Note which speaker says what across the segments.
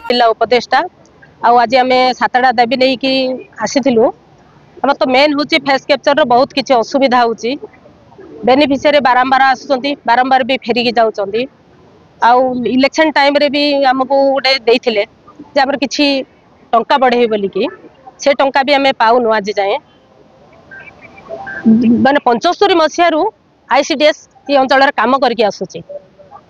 Speaker 1: जिला उपदेष्टा आज आम सातटा दाबी नहीं कि आसीलु आम तो मेन हूँ फेस कैप्चर बहुत किसी असुविधा हो बेनिफिशियरी बारंबार आसुँच बारंबार भी फेरिकी जाऊँच इलेक्शन टाइम रे भी आमको गोटे देते आम कि टंका बढ़े बोलिकी से टंका भी आम पाऊनु आज जाए माने 75 मसीह आईसीडीएस ये अंचल कम करके आसूची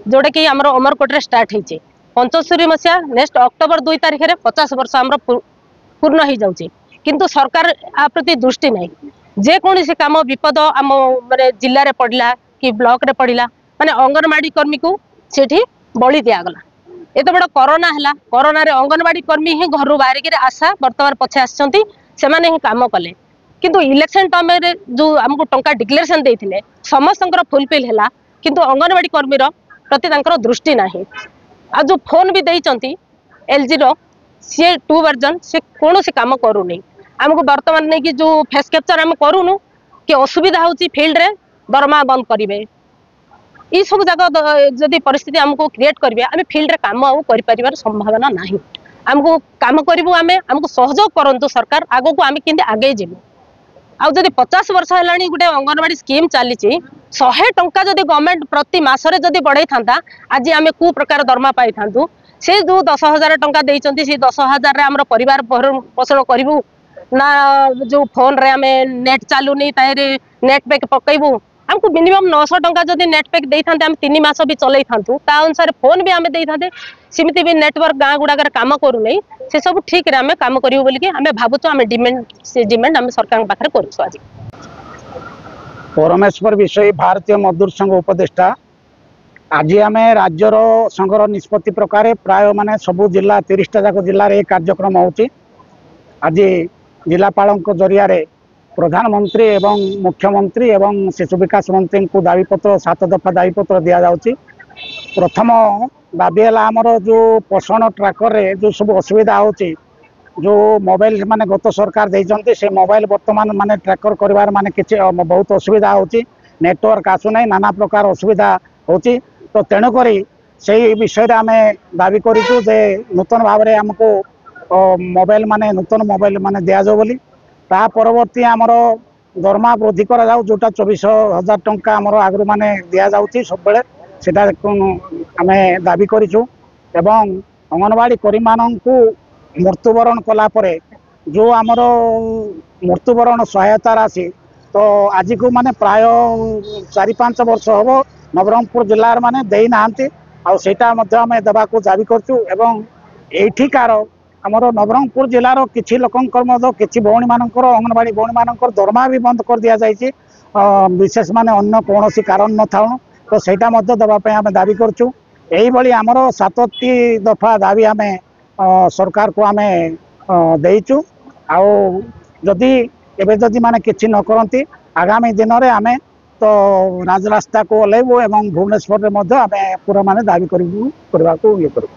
Speaker 1: जोटा कि आमर अमरकोटे स्टार्ट होती 75 मसीहा नेक्स्ट अक्टोबर 2 तारिख में 50 वर्ष आम पूर्ण हो जाऊँगी किंतु सरकार आ प्रति दृष्टि नहीं जेकोसी कम विपद आम माने जिले में पड़ा कि ब्लॉक रे पड़ा माने अंगनवाड़ी कर्मी को सेठी बलि दिगला एत बड़ कोरोना है कोरोना रे अंगनवाड़ी कर्मी ही घर बाहरिक आशा बर्तमान पछे आसछंती सेमाने ही काम कले किंतु इलेक्शन टाइम रे जो आमको टंका डिक्लेरेशन देथिले समस्त फुलफिल है किंतु अंगनवाड़ी कर्मी प्रति दृष्टि नहीं आ जो फोन भी देइचंती एलजी रो सी 2 वर्जन से कौन से काम करूनी आमको बर्तमान नहीं कि जो फेस कैप्चर आम करूनु कि असुविधा होची फील्ड रे दरमा बंद करेंगे ये सब जगह जदि परिस्थिति आमको क्रिएट करेंगे आम फील्ड रे काम आउ कर संभावना नहीं आमको काम करूँ आमको सहयोग करूँ सरकार आग को आम के आगे जीवु आउ जदि 50 वर्ष है गोटे अंगनवाड़ी स्कीम चली 100 टंका जदि गवर्नमेंट प्रति मासरे जदि बढ़ई था आज आम कौ प्रकार दरमा पाई था से जो 10,000 टंका देइचंती से 10,000 आम परिवार पोषण करूँ ना जो फोन रे आम नेट चलुनी नेट पैक पकईबू आमको मिनिमम 900 टंका जदि नेट पैक दे था 3 मास भी चलई था अनुसार फोन भी आम दे था सिमती भी नेटवर्क गाँ गुड़ाक काम करूनी से सब ठीक आम काम करूँ बोलिकी आम भावुँ आम डिमांड आम सरकार पाखे करूँ आज
Speaker 2: परमेश्वर विषय भारतीय मजदूर संघ उपदेष्टा आज आम राज्यर संघर निष्पत्ति प्रकार प्राय माने सबू जिला 30टा जाक जिले में कार्यक्रम होची आज जिलापाल जरिया प्रधानमंत्री एवं मुख्यमंत्री एवं शिशु विकास मंत्री को दाबीपत्र 7 दफा दाबीपत्र दि जाऊँगी प्रथम दाबी है आमर जो पोषण ट्राकर रे जो सब असुविधा होची जो मोबाइल माने गत सरकार देइचंती से मोबाइल वर्तमान माने ट्रैकर करिवार माने किछि बहुत असुविधा होची नेटवर्क आसु नै नाना प्रकार असुविधा होची तो तेणु करी से विषय आम दाबी करूँ जे नूतन भाव में आमको मोबाइल माने नूतन मोबाइल माने दिया जाओ बोली ता परवर्ती आमर दरमा वृद्धि करा जाऊ जोटा 24,000 टंका आमर आगु माने दिया जाउची सब बेले सेटा आम दाबी करूँ एवं अंगनवाड़ी कर्मी माननकु मृत्युवरण कलापर जो आमर मृत्युवरण सहायता राशि तो आज को माने प्राय 4-5 वर्ष हम नवरंगपुर जिले माने देई नांती आ सेटा मध्य आम देवाक दाबी करचु एवं एठिकार आमर नवरंगपुर जिलार किछि लोकंकर मध्य किछि भौणी मानकर अंगनवाड़ी भौणी मानकर दरमा भी बंद कर दिया जाइछि विशेष माने अन्य कौनसी कारण न थाउ तो सेटा मध्य देबा पय आम दाबी करचु एही भली आमर 7टी दफा दाबी आम सरकार को आम देइचु आउ जदि एबे जदि माने किछि न करंती आगामी दिन में आम तो राजरास्ता को ओल्लैबू एवं भुवनेश्वर में आम पूरा माने दाबी करबा को ये करू।